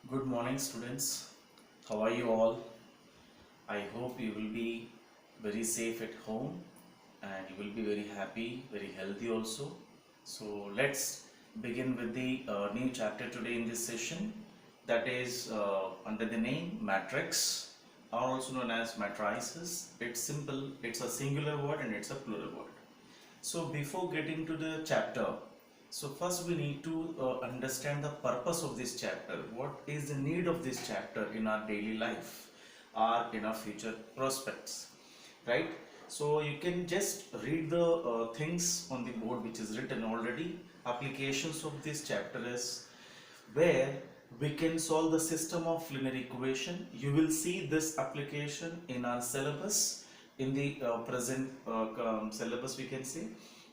Good morning, students. How are you all? I hope you will be very safe at home and you will be very happy, very healthy also. So, let's begin with the new chapter today in this session, that is under the name matrix, or also known as matrices. It's simple, it's a singular word and it's a plural word. So before getting to the chapter, so first we need to understand the purpose of this chapter. What is the need of this chapter in our daily life or in our future prospects, right? So you can just read the things on the board which is written already. Applications of this chapter is where we can solve the system of linear equation. You will see this application in our syllabus, in the present syllabus we can say,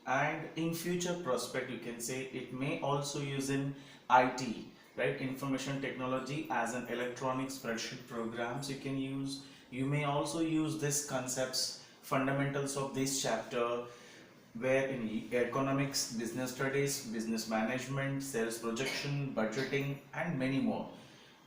and in future prospect you can say it may also use in IT, right? Information technology as an electronic spreadsheet programs you can use. You may also use this concepts, fundamentals of this chapter, where in economics, business studies, business management, sales projection, budgeting, and many more.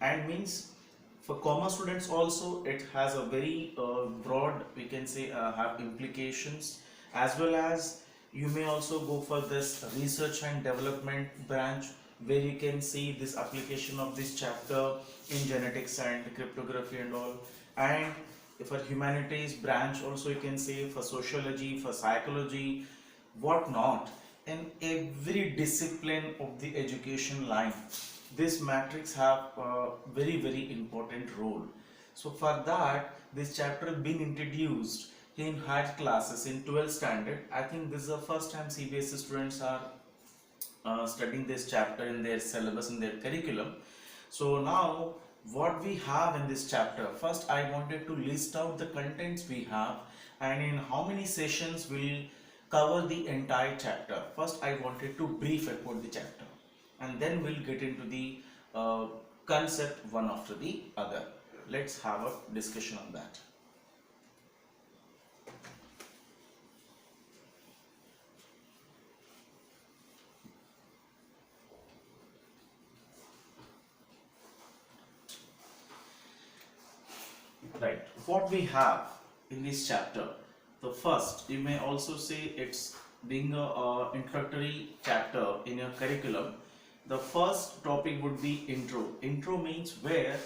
And means for commerce students also it has a very broad, we can say, have implications, as well as you may also go for this research and development branch, where you can see this application of this chapter in genetics and cryptography and all. And for humanities branch also you can say, for sociology, for psychology, what not. In every discipline of the education line, this matrix have a very important role. So for that, this chapter has been introduced in higher classes in 12th standard. I think this is the first time CBSE students are studying this chapter in their syllabus, in their curriculum. So now what we have in this chapter, first I wanted to list out the contents we have and in how many sessions we'll cover the entire chapter. First I wanted to brief about the chapter and then we'll get into the concept one after the other. Let's have a discussion on that. Right, what we have in this chapter, the first, you may also say it's being a introductory chapter in your curriculum. The first topic would be intro. Intro means where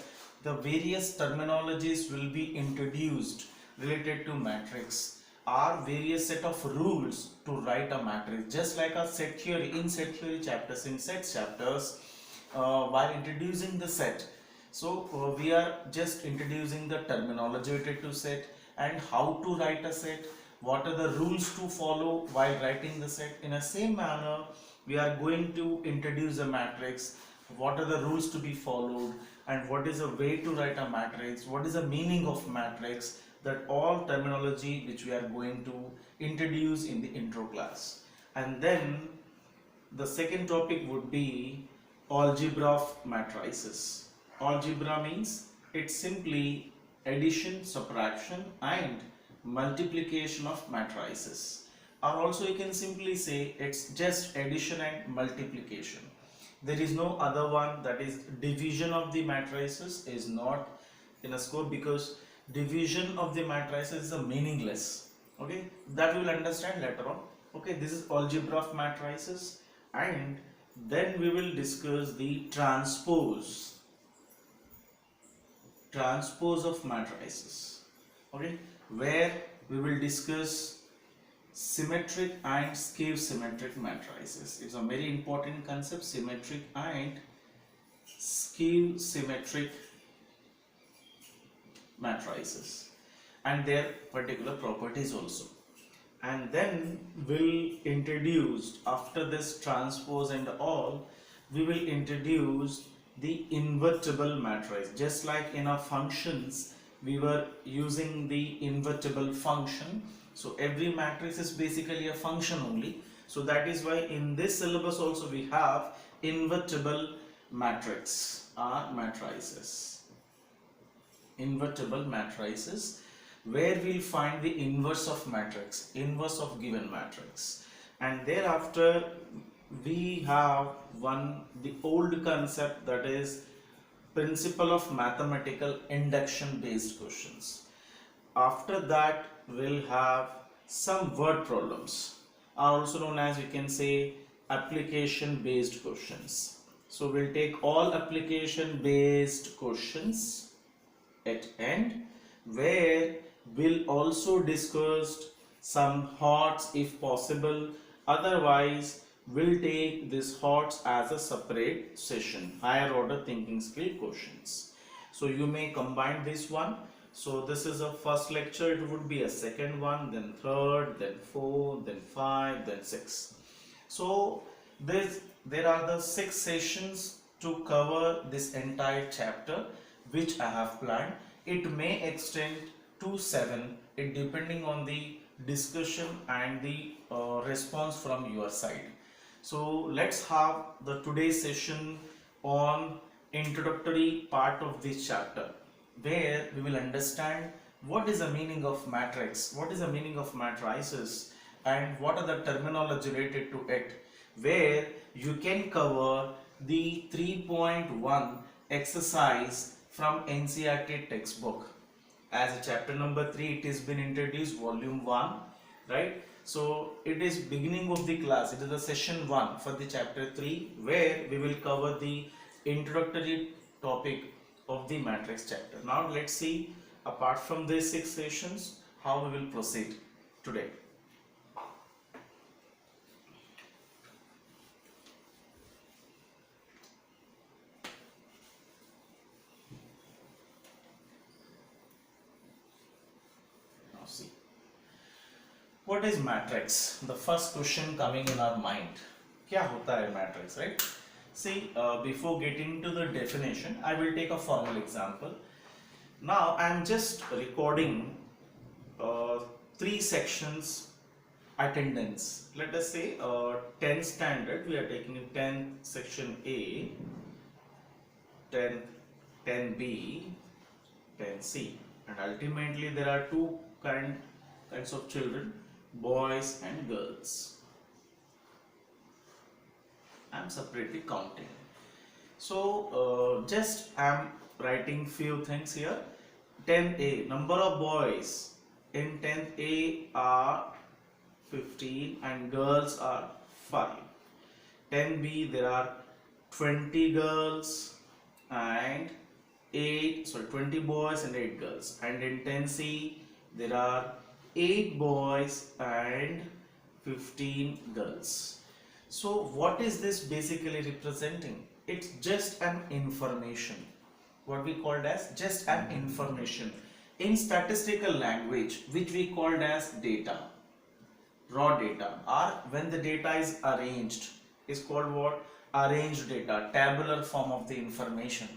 the various terminologies will be introduced related to matrix, or various set of rules to write a matrix, just like a set theory in set theory chapters, in set chapters, while introducing the set. So we are just introducing the terminology related to set and how to write a set, what are the rules to follow while writing the set. In the same manner, we are going to introduce a matrix, what are the rules to be followed and what is a way to write a matrix, what is the meaning of matrix, that all terminology which we are going to introduce in the intro class. And then the second topic would be algebra of matrices. Algebra means it's simply addition, subtraction and multiplication of matrices, or also you can simply say it's just addition and multiplication. There is no other one, that is division of the matrices is not in a scope, because division of the matrices is a meaningless. Okay, that we will understand later on. Okay, this is algebra of matrices, and then we will discuss the transpose of matrices. Okay, where we will discuss symmetric and skew symmetric matrices. It's a very important concept, symmetric and skew symmetric matrices and their particular properties also. And then we'll introduce, after this transpose and all, we will introduce the invertible matrix. Just like in our functions we were using the invertible function, so every matrix is basically a function only. So that is why in this syllabus also we have invertible matrix or matrices. Invertible matrices, where we'll find the inverse of matrix, inverse of given matrix. And thereafter we have the old concept, that is principle of mathematical induction based questions. After that, we'll have some word problems, are also known as, you can say, application based questions. So we'll take all application based questions at end, where we'll also discuss some HOTS if possible. Otherwise, we'll take this HOTS as a separate session, higher order thinking skill questions. So you may combine this one. So this is a first lecture, it would be a second one, then third, then fourth, then five, then six. So there are the 6 sessions to cover this entire chapter which I have planned. It may extend to 7, it depending on the discussion and the response from your side. So let's have the today's session on introductory part of this chapter, where we will understand what is the meaning of matrix, what is the meaning of matrices, and what are the terminology related to it, where you can cover the 3.1 exercise from NCERT textbook. As a chapter number 3, it has been introduced, volume 1, right? So it is beginning of the class, it is the session 1 for the chapter 3, where we will cover the introductory topic of the matrix chapter. Now let's see, apart from these 6 sessions, how we will proceed today. Now see, what is matrix? The first question coming in our mind, क्या होता है matrix, right? See, before getting to the definition, I will take a formal example. Now I am just recording 3 sections attendance. Let us say 10 standard, we are taking 10 section A, 10, 10B, 10C, and ultimately there are 2 kinds of children, boys and girls. I am separately counting. So just I am writing few things here. 10A, number of boys in 10A are 15 and girls are 5. 10B, there are 20 girls and 20 boys and 8 girls. And in 10C, there are 8 boys and 15 girls. So what is this basically representing? It's just an information. What we called as just an information. In statistical language, which we called as data, raw data, or when the data is arranged, is called what? Arranged data, tabular form of the information.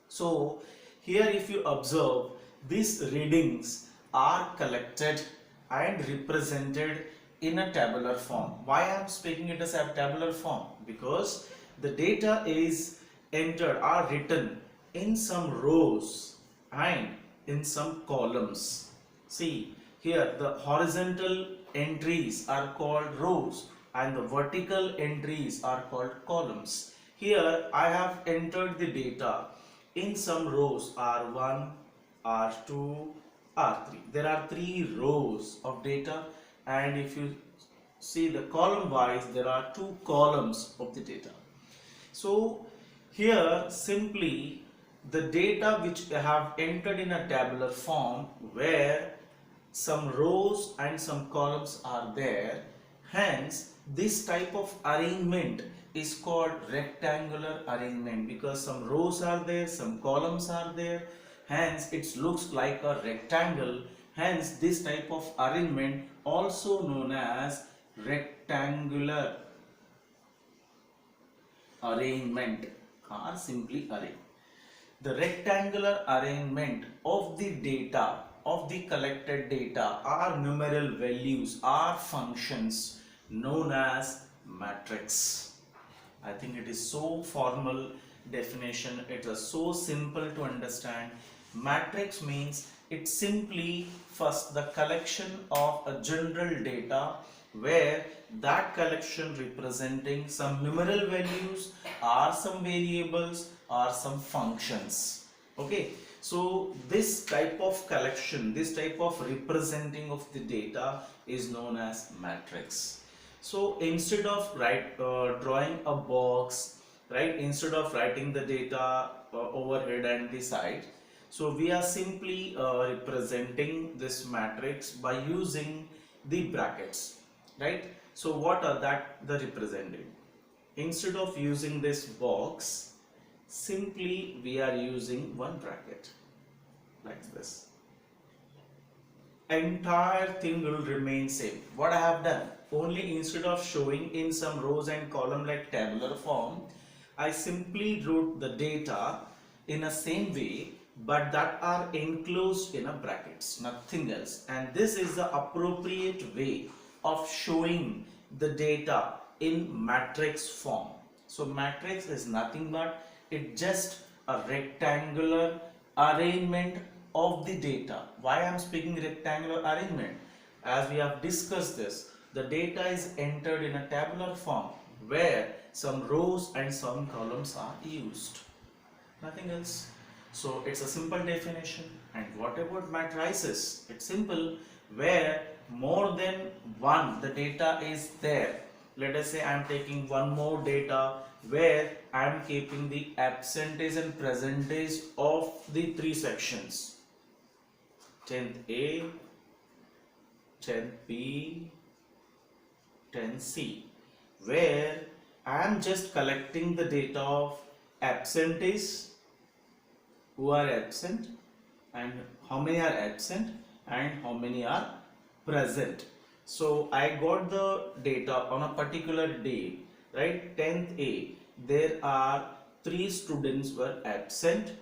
So here if you observe, these readings are collected and represented in a tabular form. Why I am speaking it as a tabular form? Because the data is entered or written in some rows and in some columns. See here, the horizontal entries are called rows and the vertical entries are called columns. Here I have entered the data in some rows, R1, R2, R3. There are 3 rows of data, and if you see the column wise, there are 2 columns of the data. So here simply the data which I have entered in a tabular form, where some rows and some columns are there, hence this type of arrangement is called rectangular arrangement, because some rows are there, some columns are there, hence it looks like a rectangle. Hence this type of arrangement also known as rectangular arrangement or simply array. The rectangular arrangement of the data, of the collected data, are numeral values, are functions known as matrix. I think it is so formal definition, it is so simple to understand. Matrix means it's simply first the collection of a general data where that collection representing some numeral values or some variables or some functions. Okay, so this type of collection, this type of representing of the data is known as matrix. So instead of drawing a box, right, instead of writing the data overhead and the side, so we are simply representing this matrix by using the brackets, right? So what are that the representing? Instead of using this box, simply we are using one bracket like this. Entire thing will remain same. What I have done, only instead of showing in some rows and column like tabular form, I simply wrote the data in a same way, but that are enclosed in a brackets, nothing else. And this is the appropriate way of showing the data in matrix form. So matrix is nothing but it just a rectangular arrangement of the data. Why I am speaking rectangular arrangement? As we have discussed this, the data is entered in a tabular form where some rows and some columns are used, nothing else. So it's a simple definition. And what about matrices? It's simple, where more than one the data is there. Let us say I am taking one more data where I am keeping the absentees and presentees of the three sections, 10th A, 10th B, 10th C, where I am just collecting the data of absentees who are absent and how many are absent and how many are present. So I got the data on a particular day, right? 10th A, there are 3 students were absent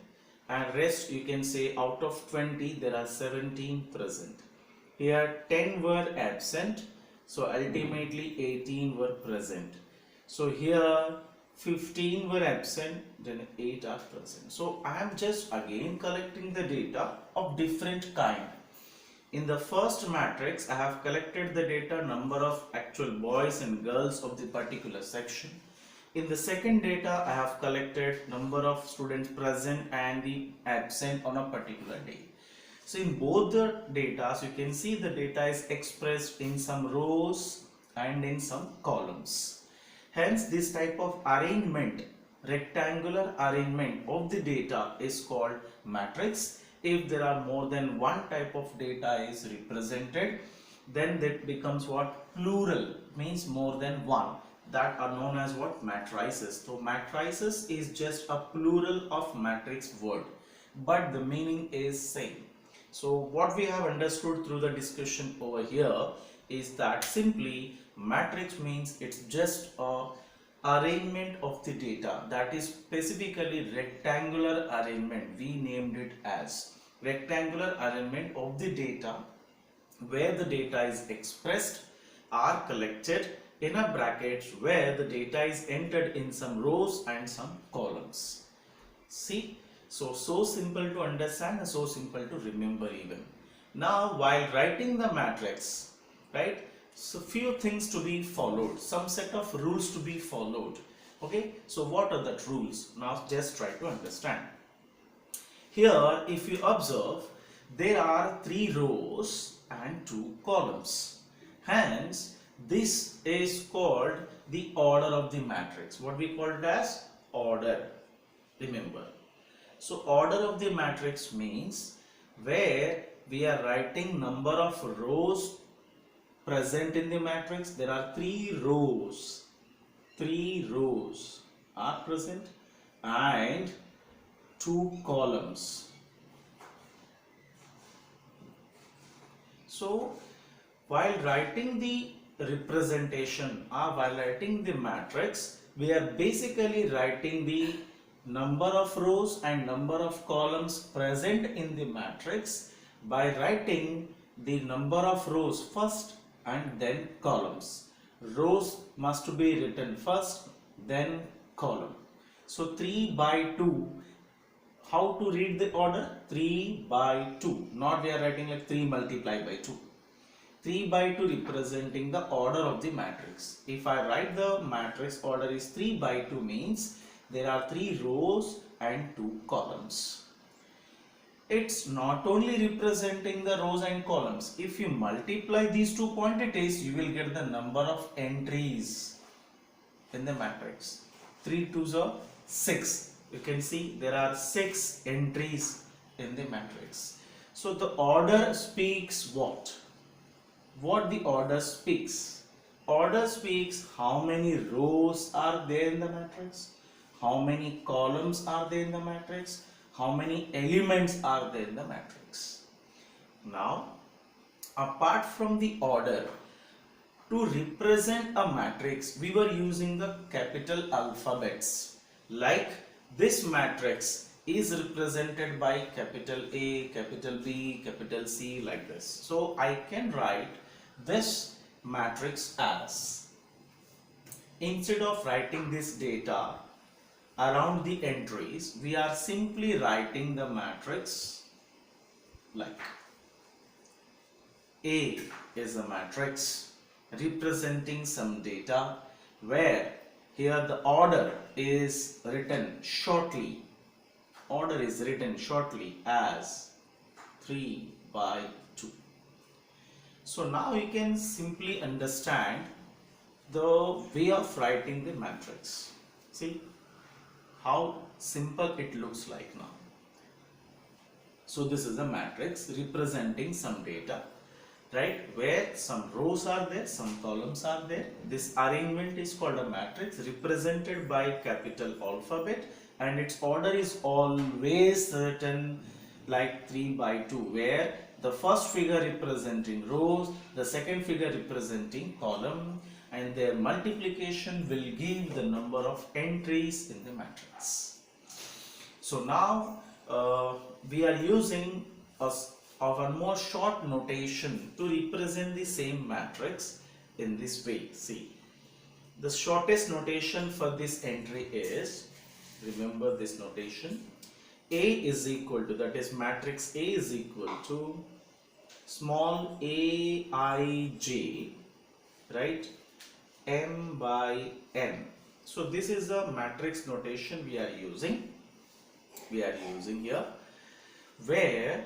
and rest you can say out of 20 there are 17 present. Here 10 were absent, so ultimately 18 were present. So here 15 were absent, then 8 are present. So I am just again collecting the data of different kind. In the first matrix, I have collected the data number of actual boys and girls of the particular section. In the second data, I have collected number of students present and the absent on a particular day. So in both the data, you can see the data is expressed in some rows and in some columns. Hence, this type of arrangement, rectangular arrangement of the data is called matrix. If there are more than one type of data is represented, then that becomes what? Plural, means more than one. That are known as what? Matrices. So matrices is just a plural of matrix word, but the meaning is same. So what we have understood through the discussion over here is that simply matrix means it's just a arrangement of the data, that is specifically rectangular arrangement. We named it as rectangular arrangement of the data where the data is expressed or collected in a bracket where the data is entered in some rows and some columns. See, so simple to understand and so simple to remember even. Now while writing the matrix, right, so few things to be followed, some set of rules to be followed. Okay, so what are the rules? Now just try to understand. Here if you observe, there are 3 rows and 2 columns. Hence this is called the order of the matrix. What we call it as order, remember. So order of the matrix means where we are writing number of rows present in the matrix. There are 3 rows. 3 rows are present and 2 columns. So while writing the representation or while writing the matrix, we are basically writing the number of rows and number of columns present in the matrix by writing the number of rows first and then columns. Rows must be written first, then column. So 3 by 2. How to read the order? 3 by 2. Not we are writing like 3 multiplied by 2. 3 by 2 representing the order of the matrix. If I write the matrix order is 3 by 2 means there are 3 rows and 2 columns. It's not only representing the rows and columns. If you multiply these two quantities, you will get the number of entries in the matrix. 3 2s are 6. You can see there are 6 entries in the matrix. So the order speaks what? What the order speaks? Order speaks how many rows are there in the matrix, how many columns are there in the matrix, how many elements are there in the matrix. Now, apart from the order, to represent a matrix, we were using the capital alphabets. Like this matrix is represented by capital A, capital B, capital C, like this. So I can write this matrix as, instead of writing this data around the entries, we are simply writing the matrix like A is a matrix representing some data, where here the order is written shortly. Order is written shortly as 3 by 2. So now you can simply understand the way of writing the matrix. See how simple it looks like now. So this is a matrix representing some data, right, where some rows are there, some columns are there. This arrangement is called a matrix represented by capital alphabet, and its order is always written like 3 by 2, where the first figure representing rows, the second figure representing column, and their multiplication will give the number of entries in the matrix. So now we are using a more short notation to represent the same matrix in this way. See, the shortest notation for this entry is, remember this notation, A is equal to, that is matrix A is equal to small aij, right, m by n. So this is the matrix notation we are using here, where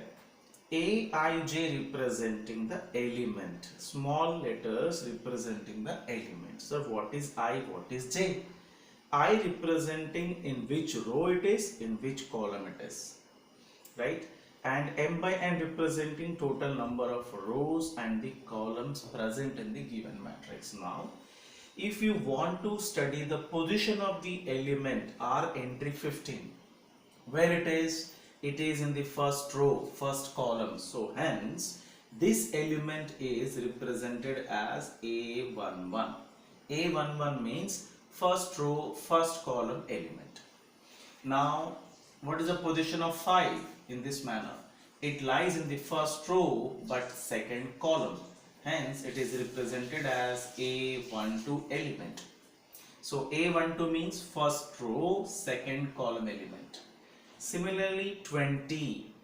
aij representing the element, small letters representing the elements. So what is I, what is j? I representing in which row it is, in which column it is, right? And m by n representing total number of rows and the columns present in the given matrix. Now, if you want to study the position of the element R entry 15, where it is in the first row, first column. So hence this element is represented as A11. A11 means first row, first column element. Now, what is the position of 5 in this manner? It lies in the first row but second column. Hence, it is represented as A12 element. So, A12 means first row, second column element. Similarly, 20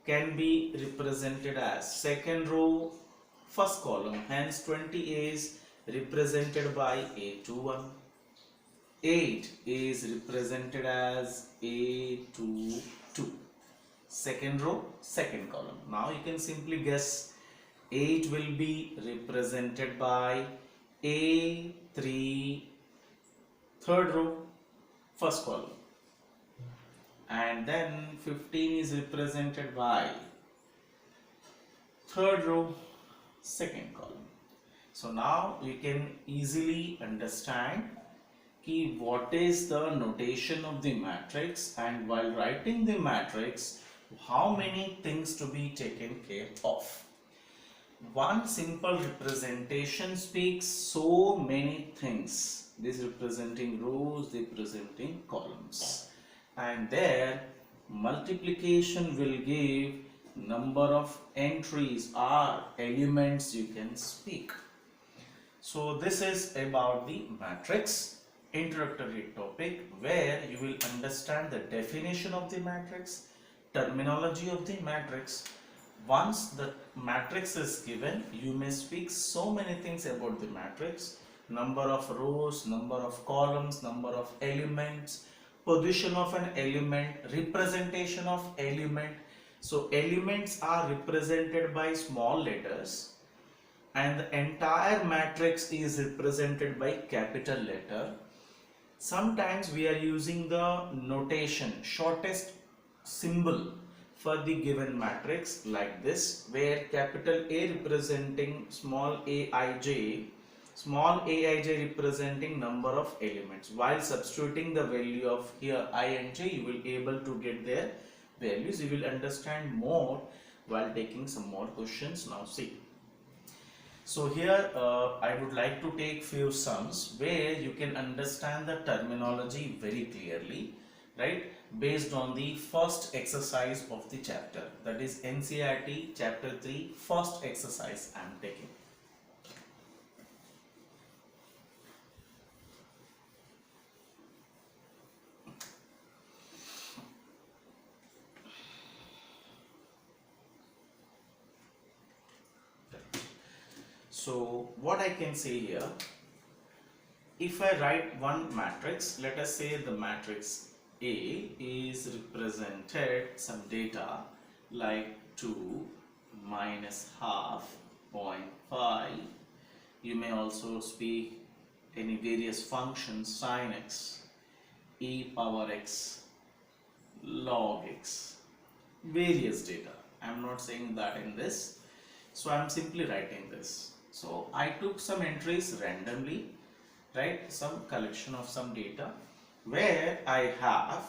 can be represented as second row, first column. Hence, 20 is represented by A21. 8 is represented as A22, second row, second column. Now you can simply guess 8 will be represented by A3, third row, first column, and then 15 is represented by third row, second column. So now you can easily understand what is the notation of the matrix, and while writing the matrix, how many things to be taken care of. One simple representation speaks so many things. This representing rows, representing columns, and there multiplication will give number of entries or elements you can speak. So this is about the matrix introductory topic, where you will understand the definition of the matrix, terminology of the matrix, once the matrix is given, you may speak so many things about the matrix: number of rows, number of columns, number of elements, position of an element, representation of element. So elements are represented by small letters and the entire matrix is represented by capital letter. Sometimes we are using the notation, shortest symbol for the given matrix like this, where capital A representing small aij, small aij representing number of elements. While substituting the value of here I and j, you will able to get their values. You will understand more while taking some more questions. Now see. So here I would like to take few sums where you can understand the terminology very clearly, right? Based on the first exercise of the chapter, that is NCERT chapter 3 first exercise I am taking. So what I can say here, if I write one matrix, let us say the matrix A is represented some data like 2 minus half, 0.5. You may also speak any various functions, sin x, e power x, log x, various data. I am not saying that in this, so I am simply writing this. So I took some entries randomly, right? Some collection of some data where I have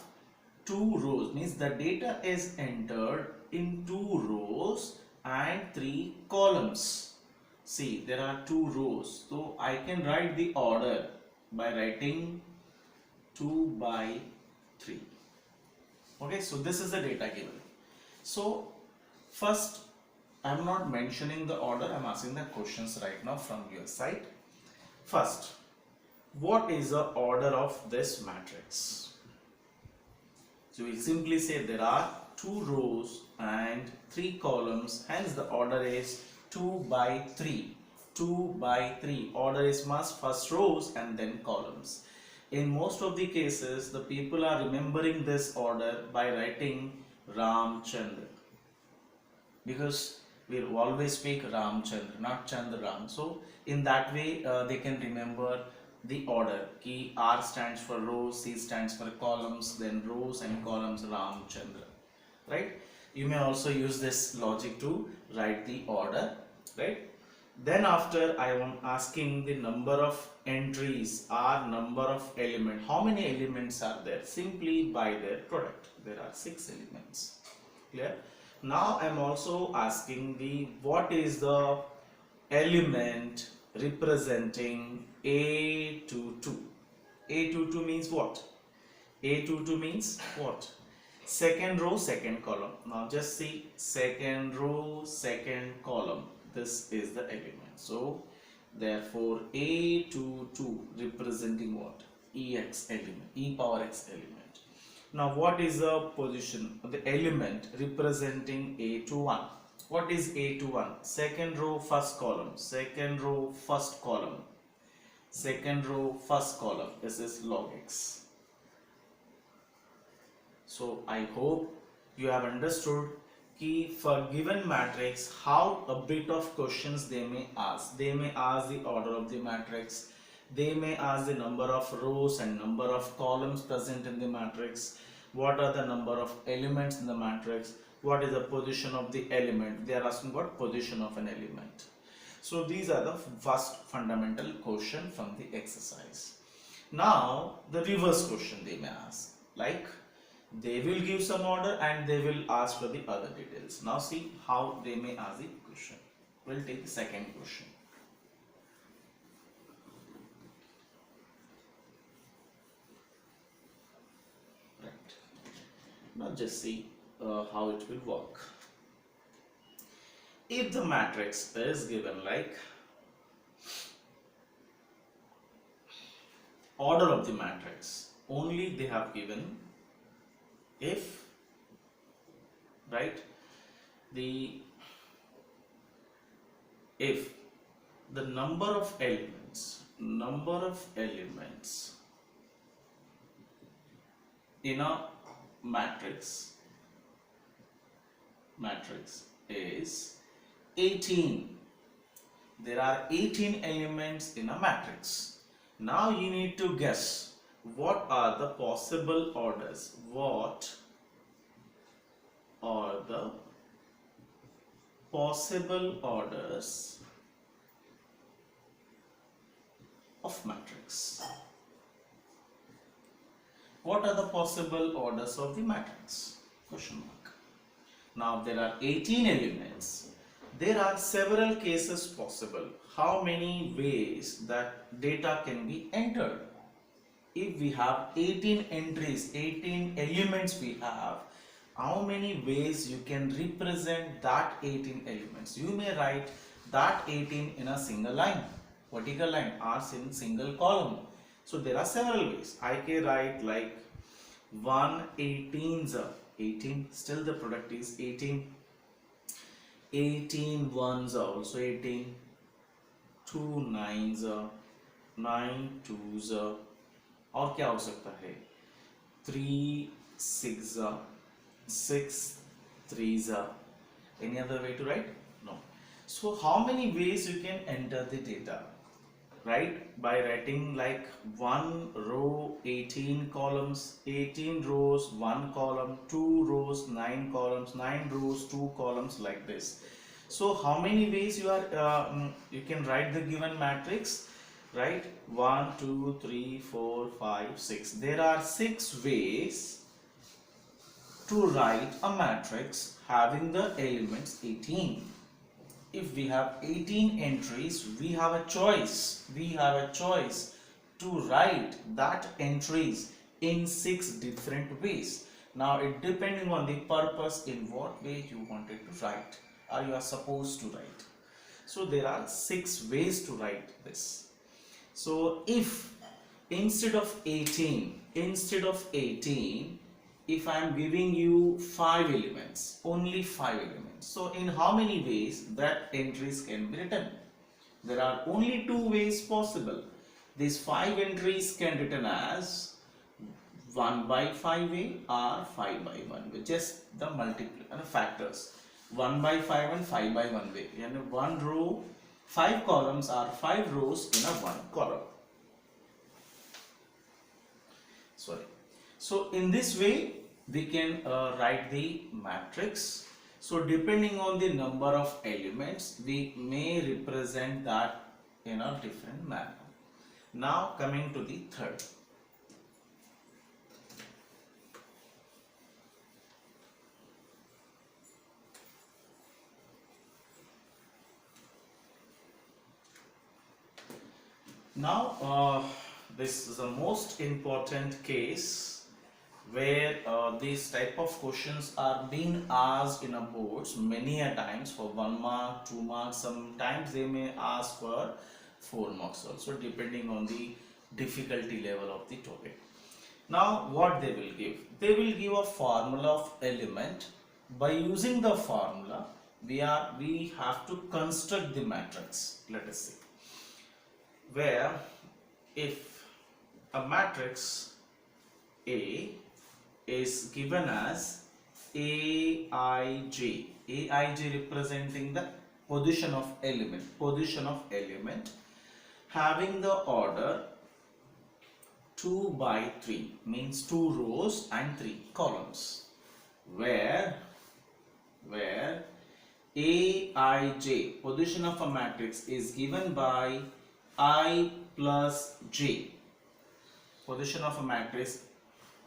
two rows, means the data is entered in two rows and three columns. See, there are two rows, so I can write the order by writing 2 by 3. Okay, so this is the data given. So first, I am not mentioning the order, I am asking the questions right now from your side. First, what is the order of this matrix? So we simply say there are two rows and three columns, hence the order is 2 by 3. 2 by 3. Order is must, first rows and then columns. In most of the cases, the people are remembering this order by writing Ramchandra, because we always speak Ramchandra, not Chandraram. So in that way they can remember the order. Ki R stands for rows, C stands for columns, then rows and columns, Ramchandra, right? You may also use this logic to write the order, right? Then after I am asking the number of entries or number of elements. How many elements are there? Simply by their product. There are 6 elements. Clear? Now I am also asking the what is the element representing A22. A22 means what? A22 means what? Second row, second column. Now just see, second row, second column. This is the element. So therefore A22 representing what? EX element, E power X element. Now what is the position of the element representing A21? What is A21? Second row, first column, second row, first column, second row, first column. This is log X. So I hope you have understood कि for given matrix how a bit of questions they may ask. They may ask the order of the matrix. They may ask the number of rows and number of columns present in the matrix. What are the number of elements in the matrix? What is the position of the element? They are asking what position of an element. So these are the first fundamental question from the exercise. Now the reverse question they may ask, like they will give some order and they will ask for the other details. Now see how they may ask the question. We'll take the second question. Right. Now just see how it will work. If the matrix is given like order of the matrix, only they have given if, right, the if the number of elements in a matrix is 18. There are 18 elements in a matrix. Now you need to guess what are the possible orders. What are the possible orders of matrix? What are the possible orders of the matrix? Question mark. Now there are 18 elements. There are several cases possible. How many ways that data can be entered? If we have 18 entries, 18 elements we have, how many ways you can represent that 18 elements? You may write that 18 in a single line, vertical line, or in single column. So there are several ways. I can write like 1 18s are 18, still the product is 18. 18 ones are also 18. 2 9s are 9 2s are, और क्या हो सकता है 3 6s are 6 3s are. Any other way to write? No. So how many ways you can enter the data? Right, by writing like 1 row 18 columns, 18 rows 1 column, 2 rows 9 columns, 9 rows 2 columns, like this. So how many ways you can write the given matrix? Right, 1 2 3 4 5 6. There are 6 ways to write a matrix having the elements 18. If we have 18 entries, we have a choice to write that entries in 6 different ways. Now it depending on the purpose, in what way you wanted to write or you are supposed to write. So there are 6 ways to write this. So if instead of 18, if I am giving you 5 elements, only 5 elements, so in how many ways that entries can be written? There are only 2 ways possible. These 5 entries can be written as 1 by 5 way or 5 by 1 way, just the factors. 1 by 5 and 5 by 1 way. And 1 row, 5 columns are 5 rows in a 1 column. Sorry. So in this way we can write the matrix. So depending on the number of elements, we may represent that in a different manner. Now coming to the third. Now this is the most important case where these type of questions are being asked in a boards many a times for 1 mark, 2 marks, sometimes they may ask for 4 marks also, depending on the difficulty level of the topic. Now what they will give? They will give a formula of element. By using the formula, we have to construct the matrix. Let us see. Where if a matrix A is given as Aij representing the position of element having the order 2 by 3, means 2 rows and 3 columns, where Aij, position of a matrix, is given by I plus j. Position of a matrix,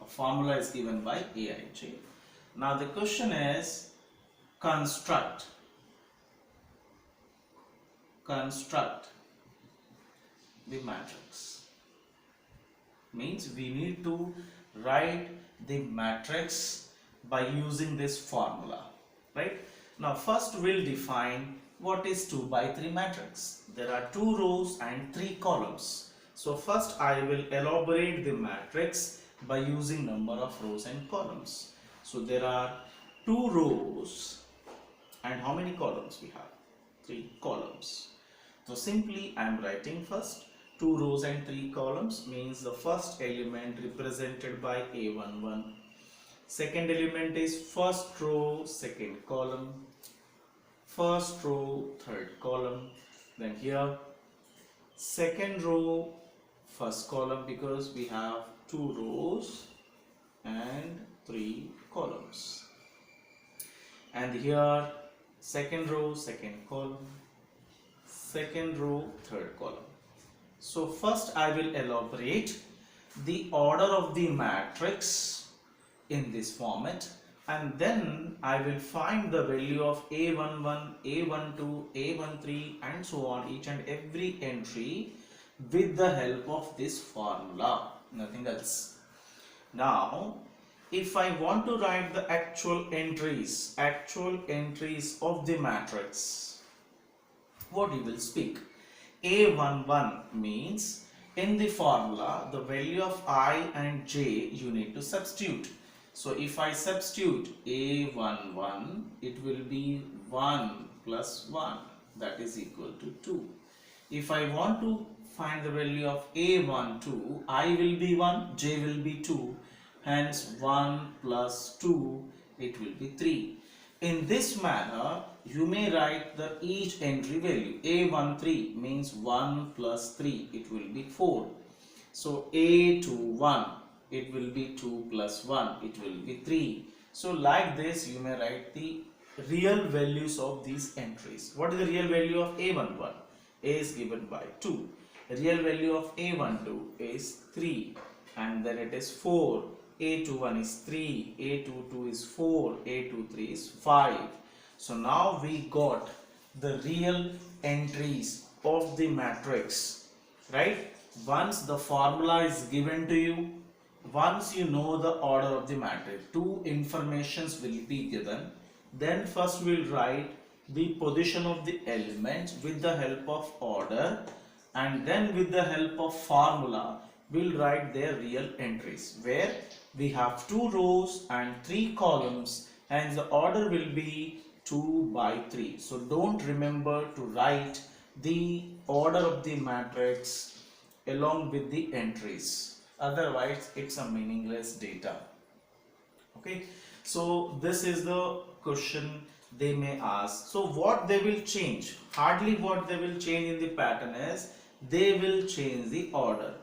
a formula is given by Aij. Now the question is construct the matrix. Means we need to write the matrix by using this formula, right? Now first we'll define what is 2 by 3 matrix. There are 2 rows and 3 columns. So first I will elaborate the matrix by using number of rows and columns. So there are 2 rows and how many columns we have? 3 columns. So simply I am writing first 2 rows and 3 columns means the first element represented by A11. Second element is first row, second column, first row, third column. Then here second row, first column because we have 2 rows and 3 columns. And here second row, second column, second row, third column. So first I will elaborate the order of the matrix in this format, and then I will find the value of A11, A12, A13 and so on, each and every entry with the help of this formula, nothing else. Now if I want to write the actual entries of the matrix, what you will speak? A11 means in the formula the value of I and j you need to substitute. So if I substitute A11, it will be 1 plus 1, that is equal to 2. If I want to find the value of A12, I will be 1, j will be 2, hence 1 plus 2, it will be 3. In this manner, you may write the each entry value. A13 means 1 plus 3, it will be 4. So A21, it will be 2 plus 1, it will be 3. So like this you may write the real values of these entries. What is the real value of A11? A is given by 2. The real value of A12 is 3, and then it is 4. A21 is 3, A22 is 4, A23 is 5. So now we got the real entries of the matrix, right? Once the formula is given to you, once you know the order of the matrix, two informations will be given. Then first we'll write the position of the elements with the help of order, and then with the help of formula we'll write their real entries, where we have 2 rows and 3 columns, and the order will be 2 by 3. So don't remember to write the order of the matrix along with the entries, otherwise it's a meaningless data. Okay, so this is the question they may ask. So what they will change? Hardly what they will change in the pattern is they will change the order.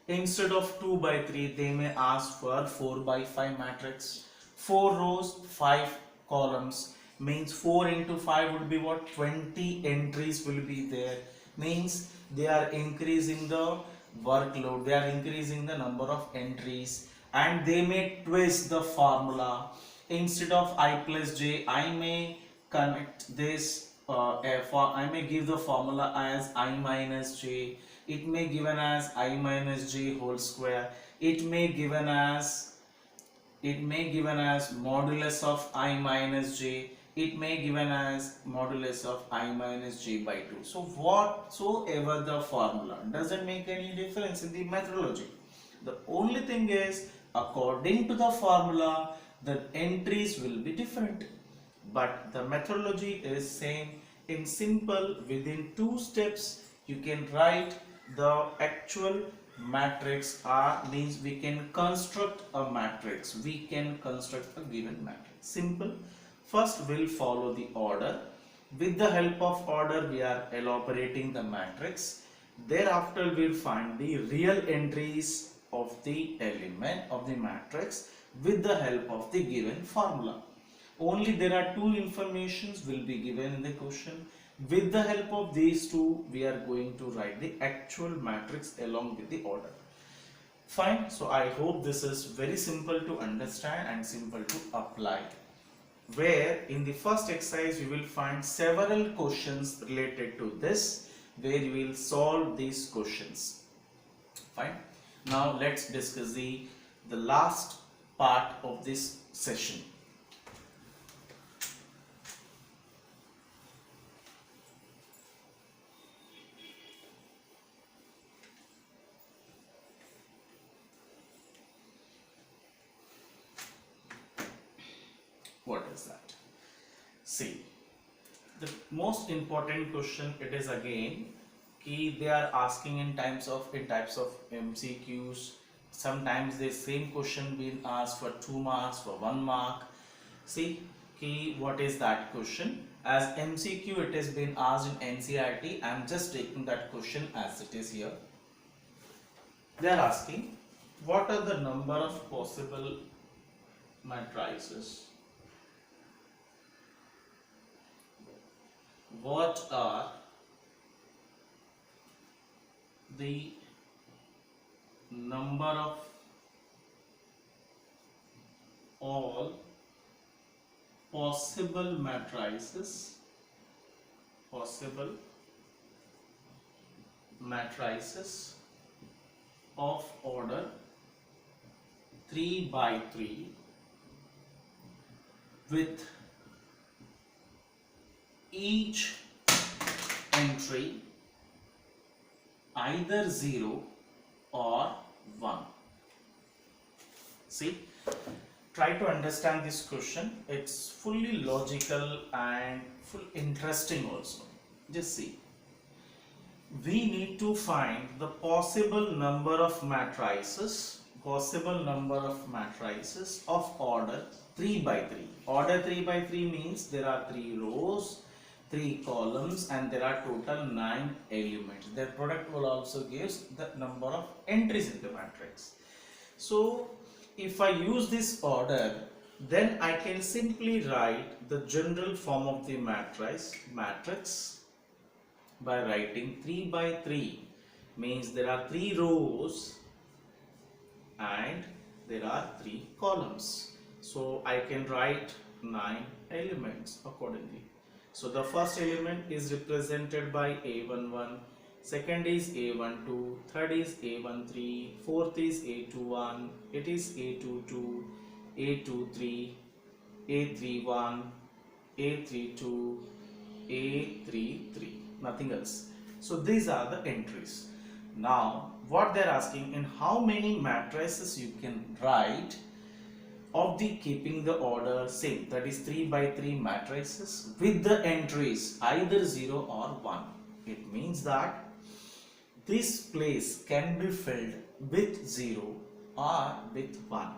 Instead of 2 by 3, they may ask for 4 by 5 matrix. 4 rows, 5 columns means 4 into 5 would be what? 20 entries will be there. Means they are increasing the workload, they are increasing the number of entries, and they may twist the formula. Instead of I plus j, I may connect this I may give the formula as I minus j. It may given as I minus j whole square. It may given as modulus of I minus j. It may given as modulus of I minus j by 2. So whatsoever the formula doesn't make any difference in the methodology. The only thing is, according to the formula, the entries will be different, but the methodology is same. In simple, within 2 steps you can write the actual matrix. Means we can construct a matrix, we can construct a given matrix. Simple. First we'll follow the order. With the help of order we are elaborating the matrix. Thereafter we'll find the real entries of the element of the matrix with the help of the given formula. Only there are 2 informations will be given in the question. With the help of these 2 we are going to write the actual matrix along with the order. Fine. So I hope this is very simple to understand and simple to apply, where in the first exercise you will find several questions related to this, where you will solve these questions. Fine. Now let's discuss the last part of this session. What is that? See, The most important question it is again कि they are asking in types of MCQs. Sometimes the same question being asked for 2 marks, for 1 mark. See कि what is that question? As MCQ it has been asked in NCERT. I am just taking that question as it is here. They are asking what are the number of possible matrices? What are the number of all possible matrices of order 3 by 3 with each entry either 0 or 1. See, try to understand this question. It's fully logical and full interesting also. Just see, we need to find the possible number of matrices of order 3 by 3. Order 3 by 3 means there are 3 rows, 3 columns, and there are total 9 elements. Their product will also give the number of entries in the matrix. So if I use this order, then I can simply write the general form of the matrix by writing 3 by 3 means there are 3 rows and there are 3 columns. So I can write 9 elements accordingly. So the first element is represented by A11, second is A12, third is A13, fourth is A21, it is A22, A23, A31, A32, A33, nothing else. So these are the entries. Now what they are asking, in how many matrices you can write of the keeping the order same, that is 3 by 3 matrices with the entries either 0 or 1. It means that this place can be filled with 0 or with 1.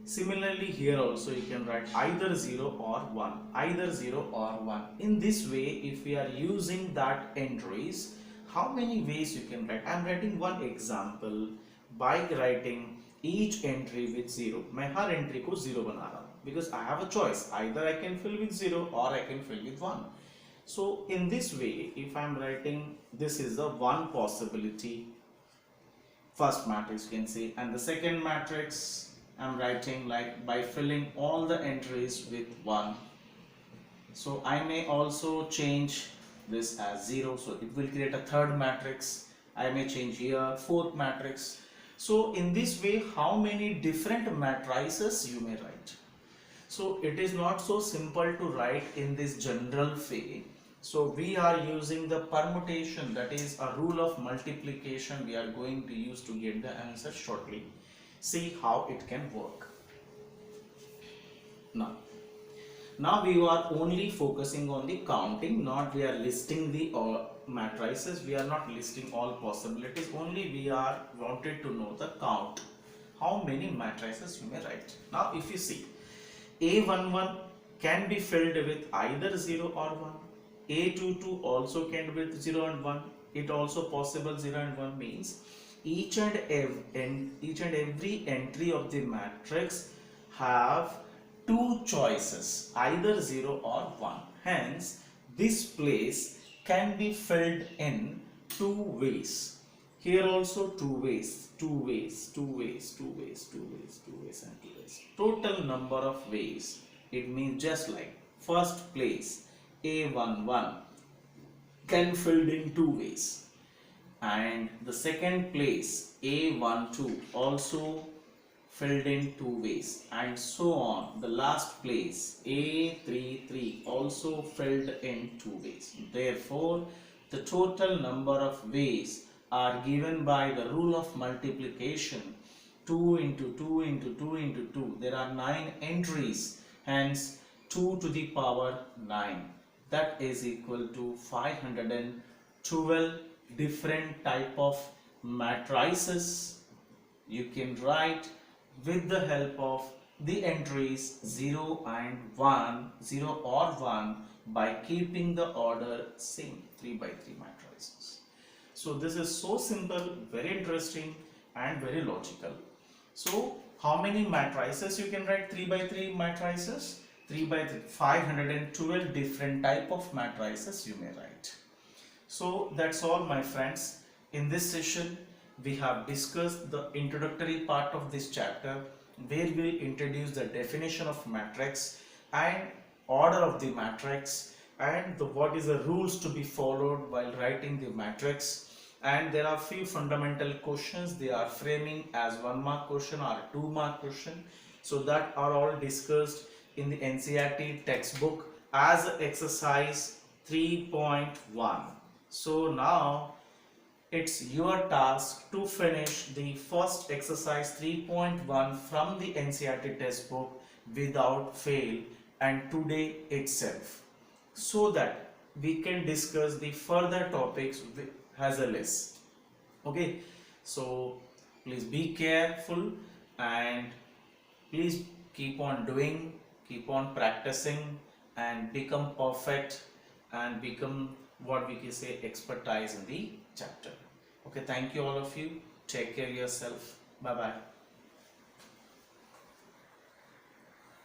Similarly here also you can write either 0 or 1, either 0 or 1. In this way, if we are using that entries, how many ways you can write? I am writing one example by writing each entry with 0. मैं हर entry को 0 बना रहा हूँ because I have a choice. Either I can fill with 0 or I can fill with 1. So in this way, if I am writing, this is the one possibility, first matrix you can say, and the second matrix I am writing like by filling all the entries with 1. So I may also change this as 0, so it will create a third matrix. I may change here fourth matrix. So in this way, how many different matrices you may write? So it is not so simple to write in this general way. So we are using the permutation, that is a rule of multiplication we are going to use to get the answer shortly. See how it can work. Now we are only focusing on the counting, not we are listing the matrices. We are not listing all possibilities, only we are wanted to know the count, how many matrices you may write. Now if you see, A11 can be filled with either 0 or 1. A22 also can be with 0 and 1. It also possible 0 and 1 means each and every entry of the matrix have two choices, either 0 or 1. Hence this place can be filled in two ways. Here also two ways, and two ways. Total number of ways. It means just like first place A11 can filled in two ways, and the second place A12 also filled in two ways, and so on. The last place A33 also filled in two ways. Therefore, the total number of ways are given by the rule of multiplication. 2 into 2 into 2 into 2. There are 9 entries, hence 2 to the power 9. that is equal to 512 different type of matrices you can write with the help of the entries 0 and 1, 0 or 1, by keeping the order same, 3 by 3 matrices. So this is so simple, very interesting and very logical. So how many matrices you can write? 3 by 3 matrices? 3 by 3, 512 different type of matrices you may write. So that's all, my friends. In this session we have discussed the introductory part of this chapter, where we will introduce the definition of matrix and order of the matrix, and what is the rules to be followed while writing the matrix. And there are few fundamental questions, they are framing as 1 mark question or 2 mark question, so that are all discussed in the NCERT textbook as exercise 3.1. So now it's your task to finish the first exercise 3.1 from the NCERT textbook without fail, and today itself, so that we can discuss the further topics as a list. Okay, so please be careful and please keep on doing, keep on practicing and become perfect and become what we can say expertise in the chapter. Okay, thank you all of you. Take care of yourself. Bye bye.